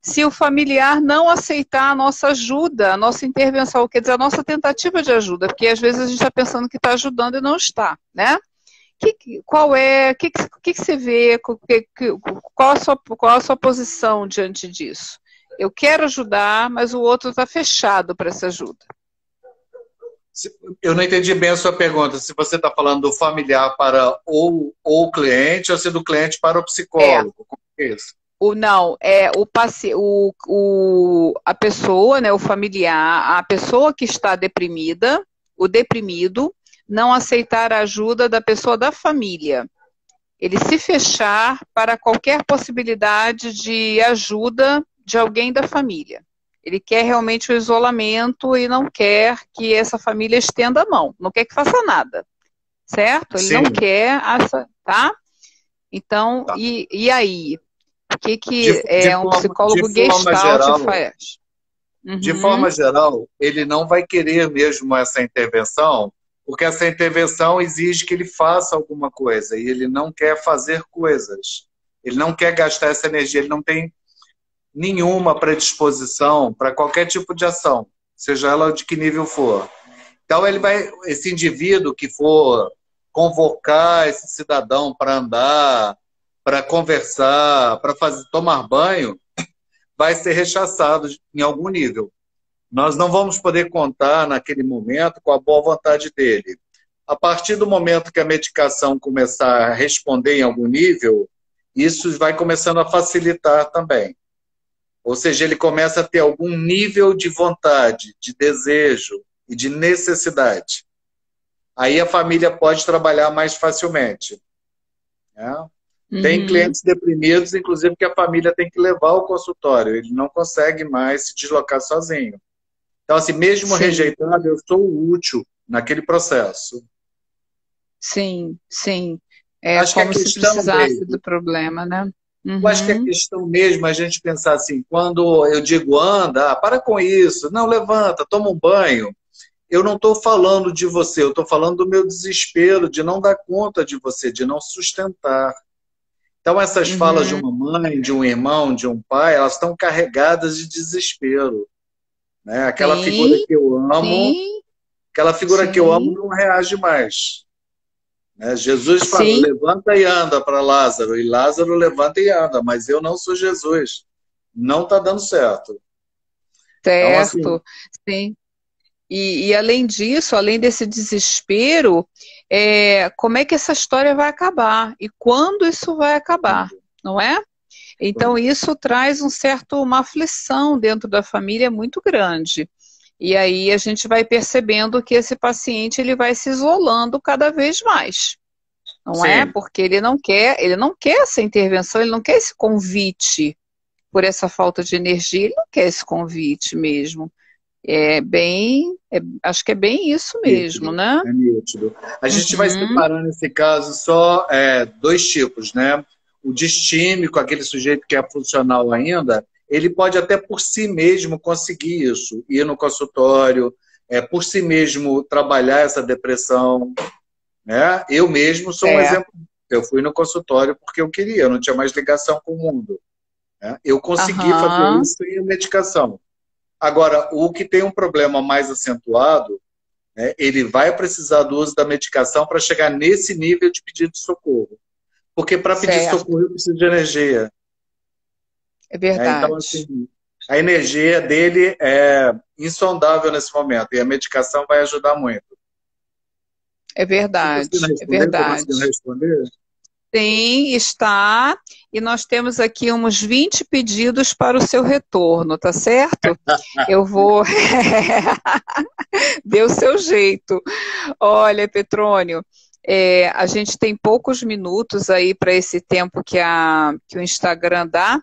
se o familiar não aceitar a nossa ajuda, a nossa intervenção, quer dizer, a nossa tentativa de ajuda, porque às vezes a gente está pensando que está ajudando e não está, né? O que você vê, qual a sua posição diante disso? Eu quero ajudar, mas o outro está fechado para essa ajuda. Eu não entendi bem a sua pergunta. Se você está falando do familiar para o cliente ou se do cliente para o É, psicólogo. Como é isso? não, é a pessoa, né, o familiar, a pessoa que está deprimida, o deprimido, não aceitar a ajuda da pessoa da família. Ele se fechar para qualquer possibilidade de ajuda de alguém da família. Ele quer realmente o isolamento e não quer que essa família estenda a mão, não quer que faça nada, certo? Ele não Sim, quer, tá? Então, tá. e aí? O que um De psicólogo forma gestalt geral, faz? de Uhum, forma geral, ele não vai querer mesmo essa intervenção, porque essa intervenção exige que ele faça alguma coisa e ele não quer fazer coisas. Ele não quer gastar essa energia, ele não tem nenhuma predisposição para qualquer tipo de ação, seja ela de que nível for. Então ele vai, esse indivíduo que for convocar esse cidadão para andar, para conversar, para fazer tomar banho, vai ser rechaçado em algum nível. Nós não vamos poder contar naquele momento com a boa vontade dele. A partir do momento que a medicação começar a responder em algum nível, isso vai começando a facilitar também. Ou seja, ele começa a ter algum nível de vontade, de desejo e de necessidade. Aí a família pode trabalhar mais facilmente, né? Tem uhum, clientes deprimidos, inclusive, que a família tem que levar ao consultório. Ele não consegue mais se deslocar sozinho. Então, assim, mesmo sim, rejeitado, eu sou útil naquele processo. sim, sim. É Acho que a como se questão precisasse do mesmo, problema, né? eu acho que a Uhum, questão mesmo é a gente pensar assim, quando eu digo anda, para com isso, não, levanta, toma um banho. Eu não estou falando de você, eu estou falando do meu desespero, de não dar conta de você, de não sustentar. Então, essas falas de uhum, uma mãe, de um irmão, de um pai, elas estão carregadas de desespero, né? sim, sim, Aquela figura que eu amo sim, não reage mais, né? Jesus fala, sim, levanta e anda para Lázaro, e Lázaro levanta e anda, mas eu não sou Jesus. Não está dando certo. Então, assim, certo, sim. E além disso, além desse desespero, como é que essa história vai acabar? E quando isso vai acabar, não é? Então, isso traz uma aflição dentro da família muito grande. E aí a gente vai percebendo que esse paciente ele vai se isolando cada vez mais, não é? sim, Porque ele não quer essa intervenção, ele não quer esse convite por essa falta de energia, ele não quer esse convite mesmo. Acho que é bem isso mesmo, nítido, né? é nítido. A gente vai Uhum, separar nesse caso só dois tipos, né? O distímico, aquele sujeito que é funcional ainda, ele pode até por si mesmo conseguir isso, ir no consultório, por si mesmo trabalhar essa depressão, né? Eu mesmo sou um é, exemplo. Eu fui no consultório porque eu queria, eu não tinha mais ligação com o mundo, né? Eu consegui fazer aham, isso sem a medicação. Agora, o que tem um problema mais acentuado, né, ele vai precisar do uso da medicação para chegar nesse nível de pedido de socorro. Porque para pedir certo, socorro eu preciso de energia, é né? Então, verdade, assim, a energia dele é insondável nesse momento e a medicação vai ajudar muito. Estou conseguindo é responder? Estou conseguindo verdade. responder? Sim, está. E nós temos aqui uns 20 pedidos para o seu retorno, tá certo? Eu vou. Dê o seu jeito. Olha, Petrônio, a gente tem poucos minutos aí para esse tempo que o Instagram dá,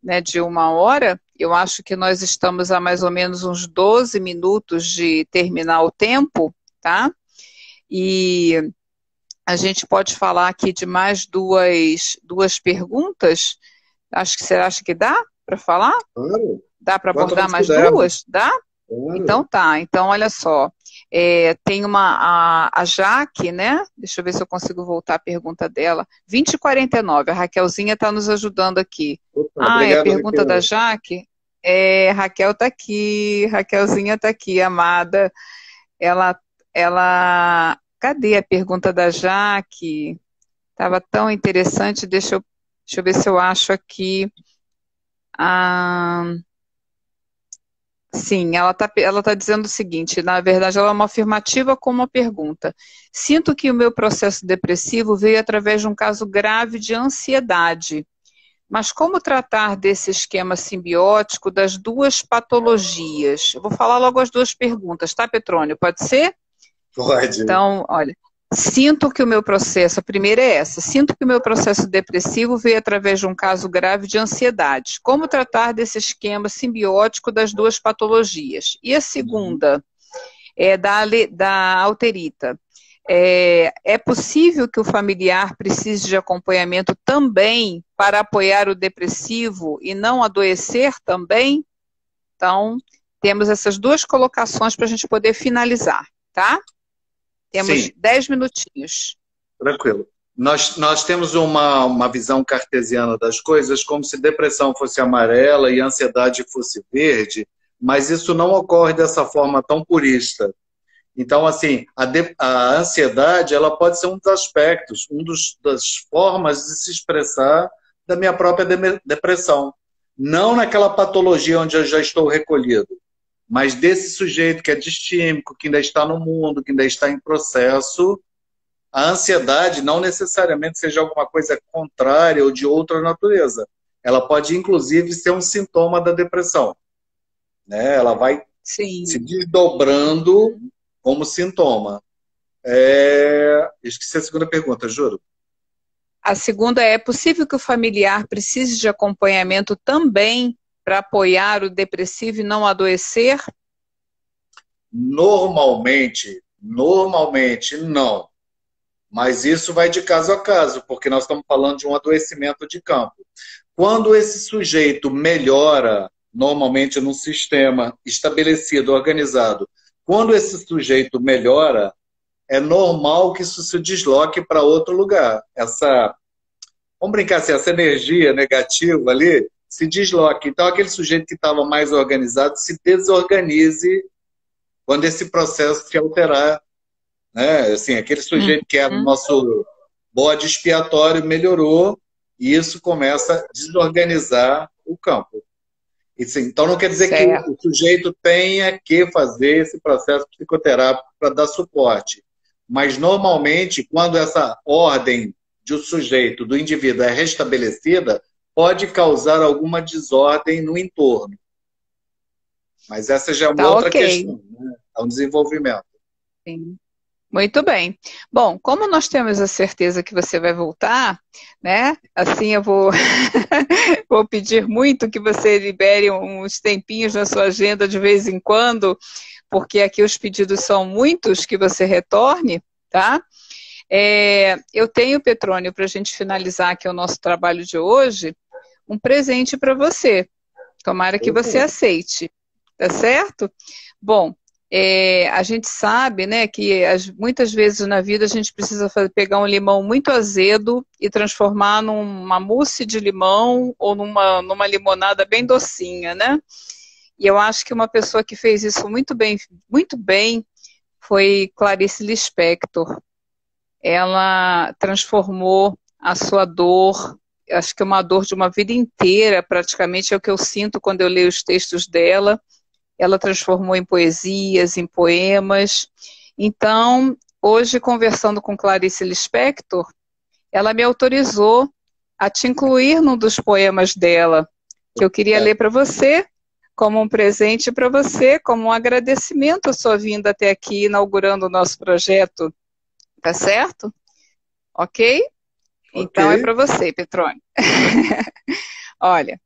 né, de 1 hora. Eu acho que nós estamos a mais ou menos uns 12 minutos de terminar o tempo, tá? E a gente pode falar aqui de mais duas perguntas. Você acha que dá para falar? Claro. Dá para Quanto abordar nós mais pudermos. duas? Dá? Então Claro. tá. Então olha só. Tem a Jaque, né? Deixa eu ver se eu consigo voltar à pergunta dela. 20h49. A Raquelzinha está nos ajudando aqui. Opa, Ah, é a obrigado, pergunta da Raquel. Jaque? Raquel está aqui. Raquelzinha está aqui, amada. Ela, cadê a pergunta da Jaque? Estava tão interessante, deixa eu ver se eu acho aqui. Ah, Sim, ela tá dizendo o seguinte, na verdade ela é uma afirmativa com uma pergunta. Sinto que o meu processo depressivo veio através de um caso grave de ansiedade, mas como tratar desse esquema simbiótico das duas patologias? Eu vou falar logo as duas perguntas, tá, Petrônio? Pode ser? Pode. Então, olha, sinto que o meu processo, a primeira é essa, sinto que o meu processo depressivo veio através de um caso grave de ansiedade. Como tratar desse esquema simbiótico das duas patologias? E a Uhum. segunda é da alterita. É possível que o familiar precise de acompanhamento também para apoiar o depressivo e não adoecer também? Então, temos essas duas colocações para a gente poder finalizar, tá? Temos Sim, 10 minutinhos. tranquilo. Nós temos uma visão cartesiana das coisas como se depressão fosse amarela e ansiedade fosse verde, mas isso não ocorre dessa forma tão purista. Então, assim, a ansiedade ela pode ser um dos aspectos, das formas de se expressar da minha própria depressão. Não naquela patologia onde eu já estou recolhido, mas desse sujeito que é distímico, que ainda está no mundo, que ainda está em processo. A ansiedade não necessariamente seja alguma coisa contrária ou de outra natureza. Ela pode, inclusive, ser um sintoma da depressão, né? Ela vai se Sim. desdobrando Uhum. como sintoma. Esqueci a segunda pergunta, juro. A segunda é possível que o familiar precise de acompanhamento também para apoiar o depressivo e não adoecer? Normalmente não. Mas isso vai de caso a caso, porque nós estamos falando de um adoecimento de campo. Quando esse sujeito melhora, normalmente num sistema estabelecido, organizado, quando esse sujeito melhora, é normal que isso se desloque para outro lugar. Vamos brincar assim, essa energia negativa ali se desloque. Então, aquele sujeito que estava mais organizado se desorganize quando esse processo se alterar, né? Assim, aquele sujeito que era o Uhum. nosso bode expiatório melhorou e isso começa a desorganizar o campo. Então, não quer dizer que o Certo. sujeito tenha que fazer esse processo psicoterápico para dar suporte. Mas, normalmente, quando essa ordem de um sujeito, do indivíduo, é restabelecida, pode causar alguma desordem no entorno. Mas essa já é uma Tá outra ok. questão, né? É um desenvolvimento. Sim. Muito bem. Bom, como nós temos a certeza que você vai voltar, né? Assim eu vou, vou pedir muito que você libere uns tempinhos na sua agenda de vez em quando, porque aqui os pedidos são muitos que você retorne, tá? Eu tenho, Petrônio, para a gente finalizar aqui o nosso trabalho de hoje, um presente para você. Tomara que você Opa. aceite, tá certo? Bom, a gente sabe, né, que muitas vezes na vida a gente precisa pegar um limão muito azedo e transformar numa mousse de limão ou numa limonada bem docinha, né? E eu acho que uma pessoa que fez isso muito bem foi Clarice Lispector. Ela transformou a sua dor, acho que é uma dor de uma vida inteira, praticamente é o que eu sinto quando eu leio os textos dela. Ela transformou em poesias, em poemas. Então, hoje, conversando com Clarice Lispector, ela me autorizou a te incluir num dos poemas dela, que eu queria ler para você, como um presente para você, como um agradecimento à sua vinda até aqui, inaugurando o nosso projeto. Tá certo? Ok? Ok. Então é para você, Petrônio. Olha,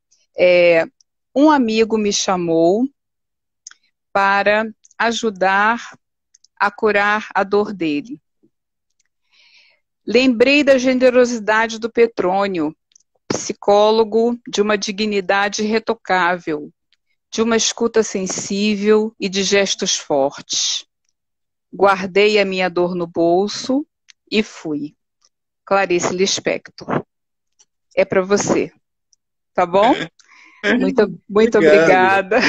um amigo me chamou para ajudar a curar a dor dele. Lembrei da generosidade do Petrônio, psicólogo de uma dignidade irretocável, de uma escuta sensível e de gestos fortes. Guardei a minha dor no bolso e fui. Clarice Lispector. É para você, tá bom? Muito Obrigado. obrigada.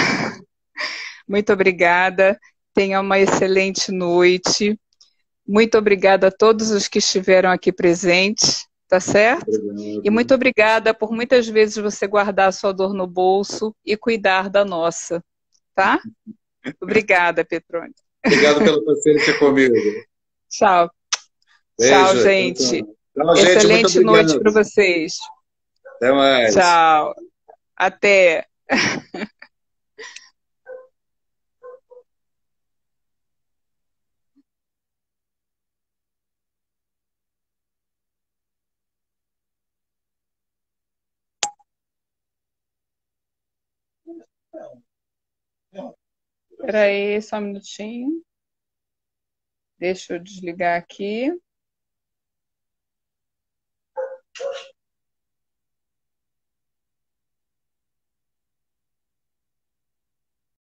Muito obrigada. Tenha uma excelente noite. Muito obrigada a todos os que estiveram aqui presentes, tá certo? E Obrigado. muito obrigada por muitas vezes você guardar a sua dor no bolso e cuidar da nossa, tá? Obrigada, Petrônio. Obrigado pela paciência comigo. Tchau. Tchau, Beijo. gente. Tchau, gente. Muito Excelente noite obrigado. para vocês. Até mais. Tchau. Até. Espera aí, só um minutinho. Deixa eu desligar aqui.